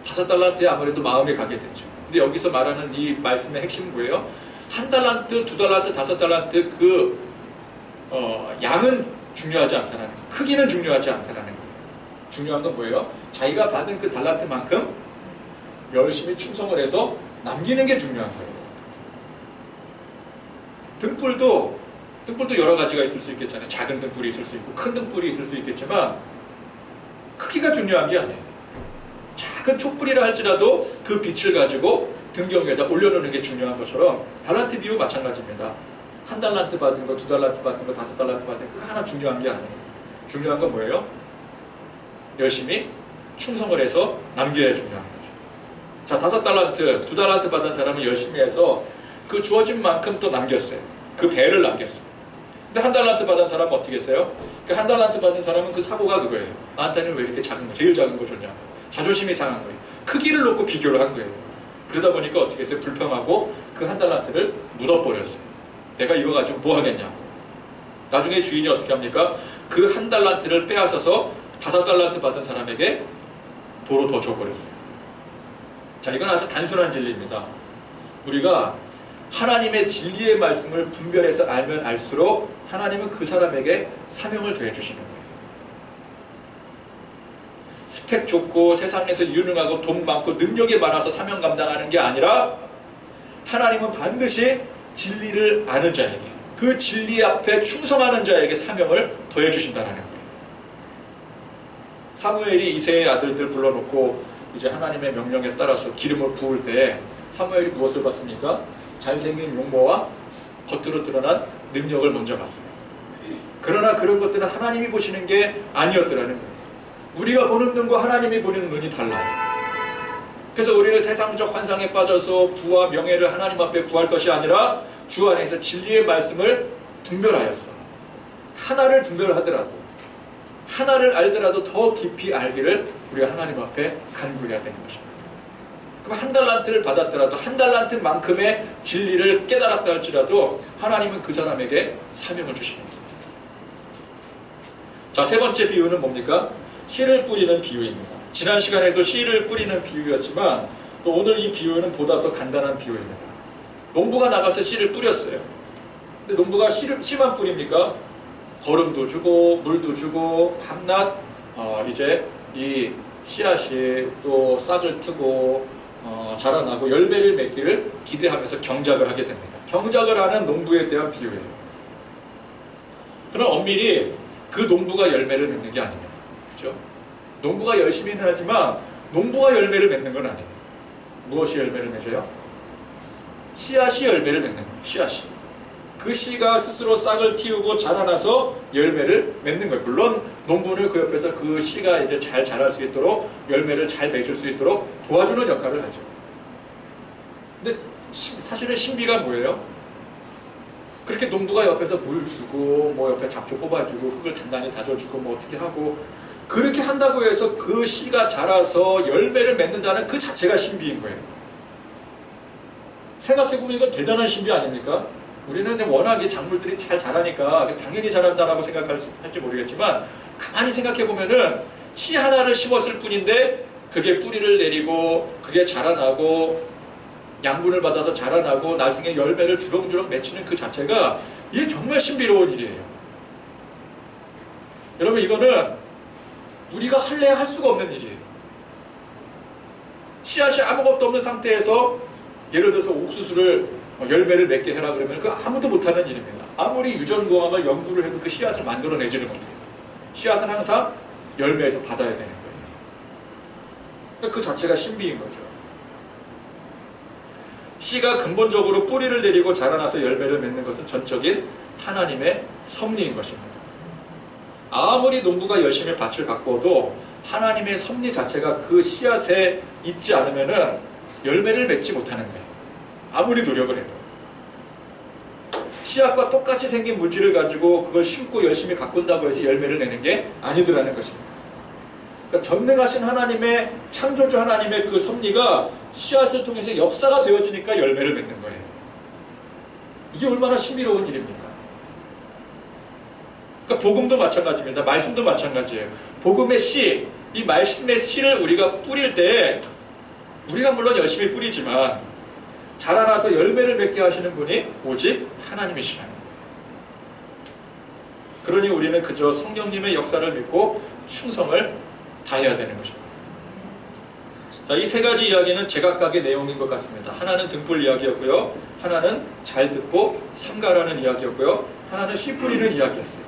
5달란트에 아무래도 마음이 가게 되죠. 근데 여기서 말하는 이 말씀의 핵심은 뭐예요? 1달란트, 2달란트, 5달란트 그 양은 중요하지 않다는 거예요. 크기는 중요하지 않다는 거예요. 중요한 건 뭐예요? 자기가 받은 그 달란트만큼 열심히 충성을 해서 남기는 게 중요한 거예요. 등불도 여러 가지가 있을 수 있겠잖아요. 작은 등불이 있을 수 있고 큰 등불이 있을 수 있겠지만 크기가 중요한 게 아니에요. 작은 촛불이라 할지라도 그 빛을 가지고 등경 위에다 올려놓는 게 중요한 것처럼 달란트 비유 마찬가지입니다. 한 달란트 받은 거, 두 달란트 받은 거, 다섯 달란트 받은 거 그거 하나 중요한 게 아니에요. 중요한 건 뭐예요? 열심히 충성을 해서 남겨야 중요한 거죠. 자, 다섯 달란트, 두 달란트 받은 사람은 열심히 해서 그 주어진 만큼 또 남겼어요. 그 배를 남겼어요. 근데 한 달란트 받은 사람은 어떻게 했어요? 그 한 달란트 받은 사람은 그 사고가 그거예요. 나한테는 왜 이렇게 작은 거, 제일 작은 거 줬냐. 자존심이 상한 거예요. 크기를 놓고 비교를 한 거예요. 그러다 보니까 어떻게 했어요? 불평하고 그 한 달란트를 묻어버렸어요. 내가 이거 가지고 뭐 하겠냐고. 나중에 주인이 어떻게 합니까? 그 한 달란트를 빼앗아서 다섯 달란트 받은 사람에게 도로 더 줘버렸어요. 자, 이건 아주 단순한 진리입니다. 우리가 하나님의 진리의 말씀을 분별해서 알면 알수록 하나님은 그 사람에게 사명을 더해주시는 거예요. 스펙 좋고 세상에서 유능하고 돈 많고 능력이 많아서 사명 감당하는 게 아니라 하나님은 반드시 진리를 아는 자에게, 그 진리 앞에 충성하는 자에게 사명을 더해주신다는 거예요. 사무엘이 이새의 아들들 불러놓고 이제 하나님의 명령에 따라서 기름을 부을 때 사무엘이 무엇을 봤습니까? 잘생긴 용모와 겉으로 드러난 능력을 먼저 봤어요. 그러나 그런 것들은 하나님이 보시는 게 아니었더라는 거예요. 우리가 보는 눈과 하나님이 보는 눈이 달라요. 그래서 우리는 세상적 환상에 빠져서 부와 명예를 하나님 앞에 구할 것이 아니라 주 안에서 진리의 말씀을 분별하였어. 하나를 분별하더라도, 하나를 알더라도 더 깊이 알기를 우리가 하나님 앞에 간구해야 되는 것입니다. 그럼 한 달란트를 받았더라도 한 달란트만큼의 진리를 깨달았다 할지라도 하나님은 그 사람에게 사명을 주십니다. 자, 세 번째 비유는 뭡니까? 씨를 뿌리는 비유입니다. 지난 시간에도 씨를 뿌리는 비유였지만 또 오늘 이 비유는 보다 더 간단한 비유입니다. 농부가 나가서 씨를 뿌렸어요. 근데 농부가 씨만 뿌립니까? 거름도 주고 물도 주고 밤낮 이제 이 씨앗이 또 싹을 트고 자라나고 열매를 맺기를 기대하면서 경작을 하게 됩니다. 경작을 하는 농부에 대한 비유예요. 그럼 엄밀히 그 농부가 열매를 맺는 게 아닙니다. 그렇죠? 농부가 열심히는 하지만 농부가 열매를 맺는 건 아니에요. 무엇이 열매를 맺어요? 씨앗이 열매를 맺는 거예요. 씨앗이. 그 씨가 스스로 싹을 틔우고 자라나서 열매를 맺는 거예요. 물론 농부는 그 옆에서 그 씨가 이제 잘 자랄 수 있도록 열매를 잘 맺을 수 있도록 도와주는 역할을 하죠. 근데 사실은 신비가 뭐예요? 그렇게 농부가 옆에서 물 주고 뭐 옆에 잡초 뽑아주고 흙을 단단히 다져주고 뭐 어떻게 하고 그렇게 한다고 해서 그 씨가 자라서 열매를 맺는다는 그 자체가 신비인 거예요. 생각해보면 이건 대단한 신비 아닙니까? 우리는 워낙에 작물들이 잘 자라니까 당연히 자란다라고 생각할지 모르겠지만 가만히 생각해보면은 씨 하나를 심었을 뿐인데 그게 뿌리를 내리고 그게 자라나고 양분을 받아서 자라나고 나중에 열매를 주렁주렁 맺히는 그 자체가 이게 정말 신비로운 일이에요. 여러분, 이거는 우리가 할래야 할 수가 없는 일이에요. 씨앗이 아무것도 없는 상태에서 예를 들어서 옥수수를 열매를 맺게 해라 그러면 그 아무도 못하는 일입니다. 아무리 유전공학을 연구를 해도 그 씨앗을 만들어내지를 못해요. 씨앗은 항상 열매에서 받아야 되는 거예요. 그러니까 그 자체가 신비인 거죠. 씨가 근본적으로 뿌리를 내리고 자라나서 열매를 맺는 것은 전적인 하나님의 섭리인 것입니다. 아무리 농부가 열심히 밭을 가꾸어도 하나님의 섭리 자체가 그 씨앗에 있지 않으면 열매를 맺지 못하는 거예요. 아무리 노력을 해도. 씨앗과 똑같이 생긴 물질을 가지고 그걸 심고 열심히 가꾼다고 해서 열매를 내는 게 아니더라는 것입니다. 그러니까 전능하신 하나님의, 창조주 하나님의 그 섭리가 씨앗을 통해서 역사가 되어지니까 열매를 맺는 거예요. 이게 얼마나 신비로운 일입니까? 그러니까 복음도 마찬가지입니다. 말씀도 마찬가지예요. 복음의 씨, 이 말씀의 씨를 우리가 뿌릴 때 우리가 물론 열심히 뿌리지만 자라나서 열매를 맺게 하시는 분이 오직 하나님이시라는 거예요. 그러니 우리는 그저 성령님의 역사를 믿고 충성을 다해야 되는 것입니다. 자, 이 세 가지 이야기는 제각각의 내용인 것 같습니다. 하나는 등불 이야기였고요. 하나는 잘 듣고 삼가라는 이야기였고요. 하나는 씨 뿌리는 이야기였어요.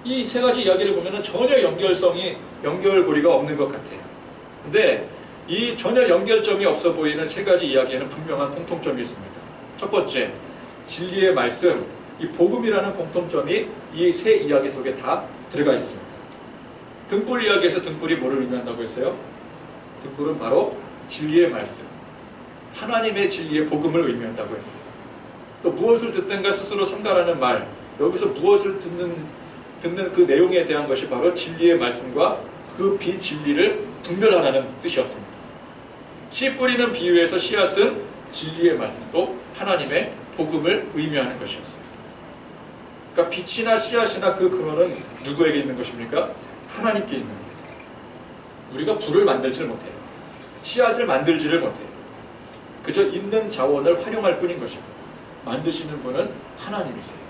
이 세 가지 이야기를 보면 전혀 연결고리가 없는 것 같아요. 근데 이 전혀 연결점이 없어 보이는 세 가지 이야기에는 분명한 공통점이 있습니다. 첫 번째, 진리의 말씀, 이 복음이라는 공통점이 이 세 이야기 속에 다 들어가 있습니다. 등불 이야기에서 등불이 뭐를 의미한다고 했어요? 등불은 바로 진리의 말씀, 하나님의 진리의 복음을 의미한다고 했어요. 또 무엇을 듣든가 스스로 삼가라는 말, 여기서 무엇을 듣는 그 내용에 대한 것이 바로 진리의 말씀과 그 비진리를 분별하라는 뜻이었습니다. 씨 뿌리는 비유에서 씨앗은 진리의 말씀도 하나님의 복음을 의미하는 것이었어요. 그러니까 빛이나 씨앗이나 그 근원은 누구에게 있는 것입니까? 하나님께 있는 거예요. 우리가 불을 만들지를 못해요. 씨앗을 만들지를 못해요. 그저 있는 자원을 활용할 뿐인 것입니다. 만드시는 분은 하나님이세요.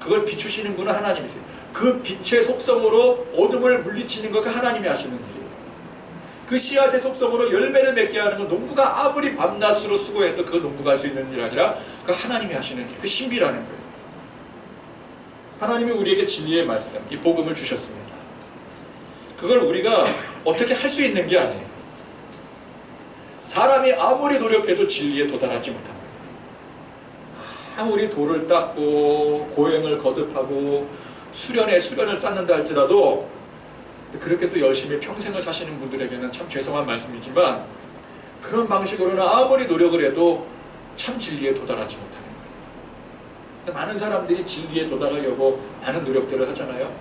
그걸 비추시는 분은 하나님이세요. 그 빛의 속성으로 어둠을 물리치는 것은 하나님이 하시는 일이에요. 그 씨앗의 속성으로 열매를 맺게 하는 건 농부가 아무리 밤낮으로 수고해도 그 농부가 할 수 있는 일이 아니라 그 하나님이 하시는 일, 그 신비라는 거예요. 하나님이 우리에게 진리의 말씀, 이 복음을 주셨습니다. 그걸 우리가 어떻게 할 수 있는 게 아니에요. 사람이 아무리 노력해도 진리에 도달하지 못합니다. 아무리 돌을 닦고 고행을 거듭하고 수련을 쌓는다 할지라도 그렇게 또 열심히 평생을 사시는 분들에게는 참 죄송한 말씀이지만 그런 방식으로는 아무리 노력을 해도 참 진리에 도달하지 못하는 거예요. 많은 사람들이 진리에 도달하려고 많은 노력들을 하잖아요.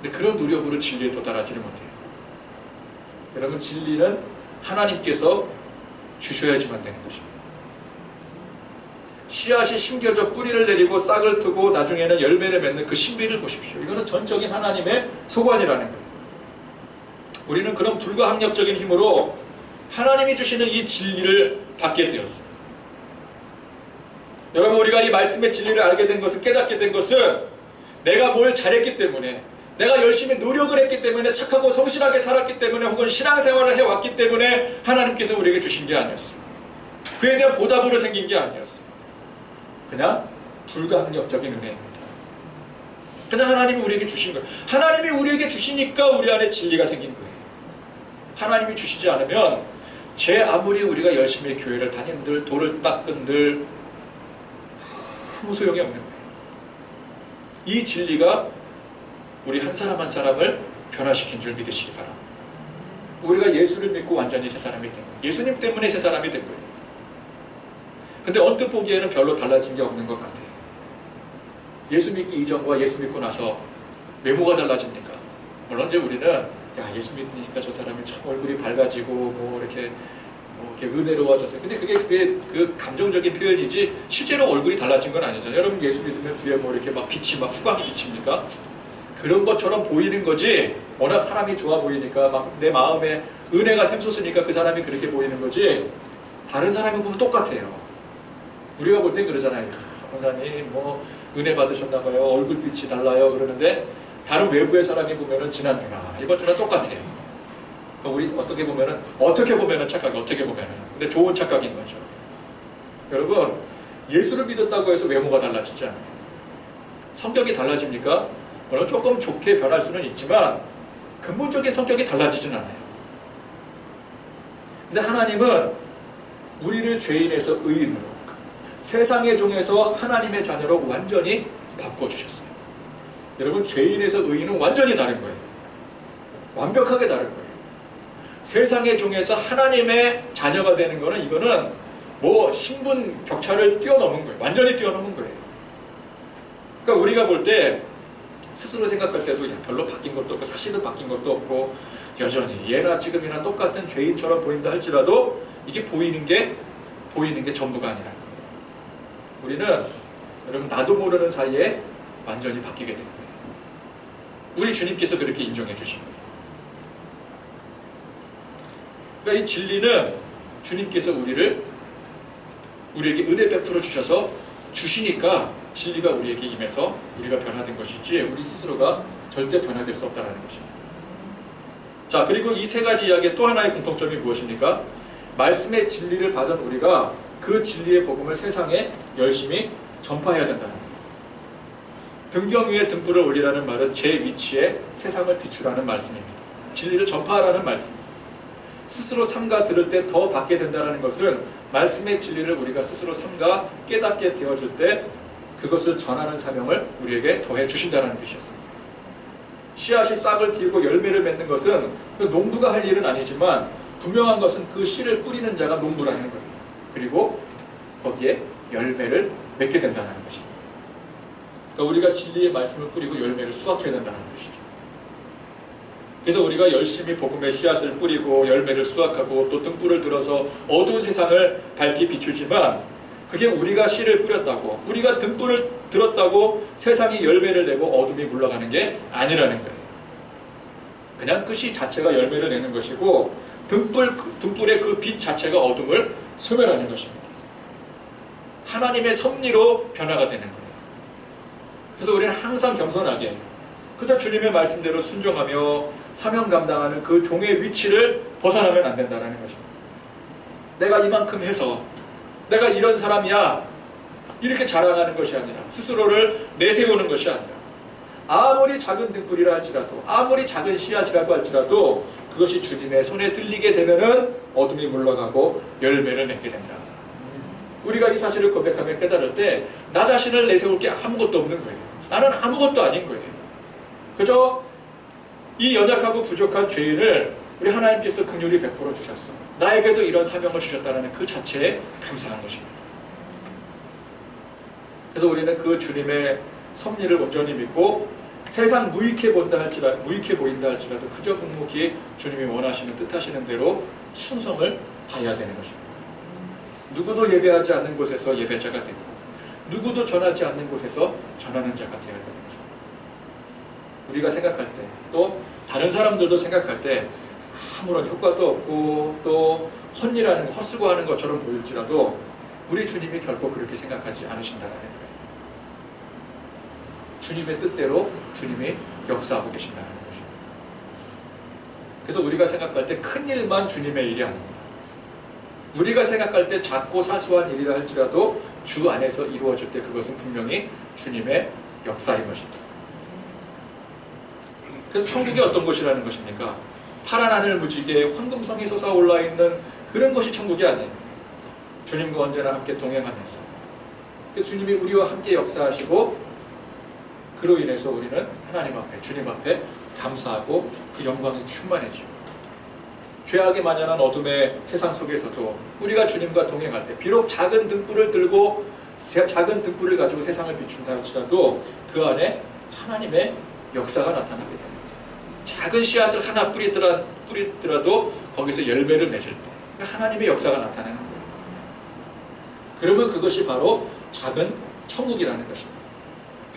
근데 그런 노력으로 진리에 도달하지를 못해요. 여러분, 진리는 하나님께서 주셔야지만 되는 것입니다. 씨앗이 심겨져 뿌리를 내리고 싹을 트고 나중에는 열매를 맺는 그 신비를 보십시오. 이거는 전적인 하나님의 소관이라는 거예요. 우리는 그런 불가항력적인 힘으로 하나님이 주시는 이 진리를 받게 되었어요. 여러분, 우리가 이 말씀의 진리를 알게 된 것은, 깨닫게 된 것은 내가 뭘 잘했기 때문에, 내가 열심히 노력을 했기 때문에, 착하고 성실하게 살았기 때문에, 혹은 신앙생활을 해왔기 때문에 하나님께서 우리에게 주신 게 아니었어요. 그에 대한 보답으로 생긴 게 아니었어요. 그냥 불가항력적인 은혜입니다. 그냥 하나님이 우리에게 주신 거예요. 하나님이 우리에게 주시니까 우리 안에 진리가 생긴 거예요. 하나님이 주시지 않으면 아무리 우리가 열심히 교회를 다닌들, 돌을 닦은들 아무 소용이 없는 거예요. 이 진리가 우리 한 사람 한 사람을 변화시킨 줄 믿으시기 바랍니다. 우리가 예수를 믿고 완전히 새 사람이 된 거예요. 예수님 때문에 새 사람이 된 거예요. 근데 언뜻 보기에는 별로 달라진 게 없는 것 같아요. 예수 믿기 이전과 예수 믿고 나서 외모가 달라집니까? 물론 이제 우리는 예수 믿으니까 저 사람이 참 얼굴이 밝아지고 이렇게 은혜로워졌어요. 근데 그게 그 감정적인 표현이지 실제로 얼굴이 달라진 건 아니잖아요. 여러분, 예수 믿으면 뒤에 이렇게 빛이 후광이 비칩니까? 그런 것처럼 보이는 거지. 워낙 사람이 좋아 보이니까 내 마음에 은혜가 샘솟으니까 그 사람이 그렇게 보이는 거지. 다른 사람이 보면 똑같아요. 우리가 볼 땐 그러잖아요. 권사님 은혜 받으셨나봐요. 얼굴빛이 달라요. 그러는데 다른 외부의 사람이 보면은 지난주나 이번 주나 똑같아요. 우리 어떻게 보면은 착각이, 어떻게 보면은. 근데 좋은 착각인 거죠. 여러분, 예수를 믿었다고 해서 외모가 달라지지 않아요. 성격이 달라집니까? 물론 조금 좋게 변할 수는 있지만 근본적인 성격이 달라지진 않아요. 근데 하나님은 우리를 죄인에서 의인으로, 세상의 종에서 하나님의 자녀로 완전히 바꿔주셨어요. 여러분, 죄인에서 의인은 완전히 다른 거예요. 완벽하게 다른 거예요. 세상의 종에서 하나님의 자녀가 되는 거는, 이거는 신분 격차를 뛰어넘은 거예요. 완전히 뛰어넘은 거예요. 그러니까 우리가 볼 때 스스로 생각할 때도 별로 바뀐 것도 없고 사실은 바뀐 것도 없고 여전히 예나 지금이나 똑같은 죄인처럼 보인다 할지라도 이게 보이는 게 전부가 아니라는 거예요. 우리는 여러분, 나도 모르는 사이에 완전히 바뀌게 된 거예요. 우리 주님께서 그렇게 인정해 주신 거예요. 그러니까 이 진리는 주님께서 우리에게 은혜 베풀어 주셔서 주시니까 진리가 우리에게 임해서 우리가 변화된 것이지 우리 스스로가 절대 변화될 수 없다는 것입니다. 자, 그리고 이 세 가지 이야기의 또 하나의 공통점이 무엇입니까? 말씀의 진리를 받은 우리가 그 진리의 복음을 세상에 열심히 전파해야 된다는 거예요. 등경 위에 등불을 올리라는 말은 제 위치에 세상을 비추라는 말씀입니다. 진리를 전파하라는 말씀입니다. 스스로 삼가 들을 때 더 받게 된다는 것은 말씀의 진리를 우리가 스스로 삼가 깨닫게 되어줄 때 그것을 전하는 사명을 우리에게 더해 주신다는 뜻이었습니다. 씨앗이 싹을 틔우고 열매를 맺는 것은 그 농부가 할 일은 아니지만 분명한 것은 그 씨를 뿌리는 자가 농부라는 거예요. 그리고 거기에 열매를 맺게 된다는 것입니다. 그러니까 우리가 진리의 말씀을 뿌리고 열매를 수확해야 된다는 것이죠. 그래서 우리가 열심히 복음의 씨앗을 뿌리고 열매를 수확하고 또 등불을 들어서 어두운 세상을 밝히 비추지만 그게 우리가 씨를 뿌렸다고 우리가 등불을 들었다고 세상이 열매를 내고 어둠이 물러가는 게 아니라는 거예요. 그냥 그 씨 자체가 열매를 내는 것이고 등불의 그 빛 자체가 어둠을 소멸하는 것입니다. 하나님의 섭리로 변화가 되는 거예요. 그래서 우리는 항상 겸손하게 그저 주님의 말씀대로 순종하며 사명 감당하는 그 종의 위치를 벗어나면 안 된다는 것입니다. 내가 이만큼 해서 내가 이런 사람이야 이렇게 자랑하는 것이 아니라 스스로를 내세우는 것이 아니라 아무리 작은 등불이라 할지라도 아무리 작은 씨앗이라고 할지라도 그것이 주님의 손에 들리게 되면은 어둠이 물러가고 열매를 맺게 된다. 우리가 이 사실을 고백하며 깨달을 때 나 자신을 내세울 게 아무것도 없는 거예요. 나는 아무것도 아닌 거예요. 그저 이 연약하고 부족한 죄인을 우리 하나님께서 긍휼히 베풀어 주셨어. 나에게도 이런 사명을 주셨다는 그 자체에 감사한 것입니다. 그래서 우리는 그 주님의 섭리를 온전히 믿고 세상 무익해 보인다 할지라도 그저 묵묵히 주님이 원하시는 뜻하시는 대로 충성을 다해야 되는 것입니다. 누구도 예배하지 않는 곳에서 예배자가 되고 누구도 전하지 않는 곳에서 전하는 자가 되어야 되는 것입니다. 우리가 생각할 때 또 다른 사람들도 생각할 때 아무런 효과도 없고 또 헛일하는 거, 헛수고하는 것처럼 보일지라도 우리 주님이 결코 그렇게 생각하지 않으신다는 거예요. 주님의 뜻대로 주님이 역사하고 계신다는 것입니다. 그래서 우리가 생각할 때 큰 일만 주님의 일이 아닙니다. 우리가 생각할 때 작고 사소한 일이라 할지라도 주 안에서 이루어질 때 그것은 분명히 주님의 역사인 것입니다. 그래서 천국이 어떤 곳이라는 것입니까? 파란 하늘 무지개 황금성이 솟아올라 있는 그런 것이 천국이 아니에요. 주님과 언제나 함께 동행하면서 그 주님이 우리와 함께 역사하시고 그로 인해서 우리는 하나님 앞에 주님 앞에 감사하고 그 영광이 충만해지고 죄악에 만연한 어둠의 세상 속에서도 우리가 주님과 동행할 때 비록 작은 등불을 가지고 세상을 비춘다 할지라도 그 안에 하나님의 역사가 나타나게 됩니다. 작은 씨앗을 하나 뿌리더라도 거기서 열매를 맺을 때 하나님의 역사가 나타나는 거예요. 그러면 그것이 바로 작은 천국이라는 것입니다.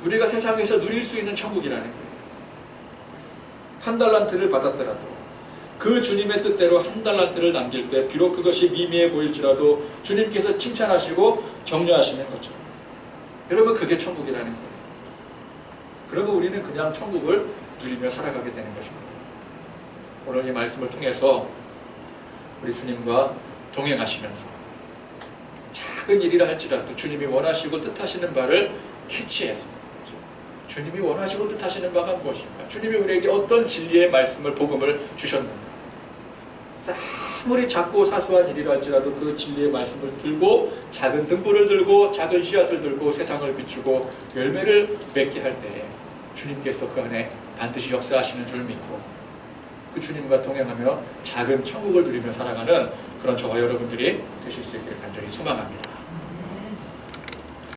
우리가 세상에서 누릴 수 있는 천국이라는 거예요. 한 달란트를 받았더라도 그 주님의 뜻대로 한 달란트를 남길 때 비록 그것이 미미해 보일지라도 주님께서 칭찬하시고 격려하시는 것처럼 여러분 그게 천국이라는 거예요. 그러면 우리는 그냥 천국을 누리며 살아가게 되는 것입니다. 오늘 이 말씀을 통해서 우리 주님과 동행하시면서 작은 일이라 할지라도 주님이 원하시고 뜻하시는 바를 캐치해서 주님이 원하시고 뜻하시는 바가 무엇인가? 주님이 우리에게 어떤 진리의 말씀을 복음을 주셨는가? 아무리 작고 사소한 일이라 할지라도 그 진리의 말씀을 들고 작은 등불을 들고 작은 씨앗을 들고 세상을 비추고 열매를 맺게 할 때 주님께서 그 안에 반드시 역사하시는 줄 믿고 그 주님과 동행하며 작은 천국을 누리며 살아가는 그런 저와 여러분들이 되실 수 있기를 간절히 소망합니다.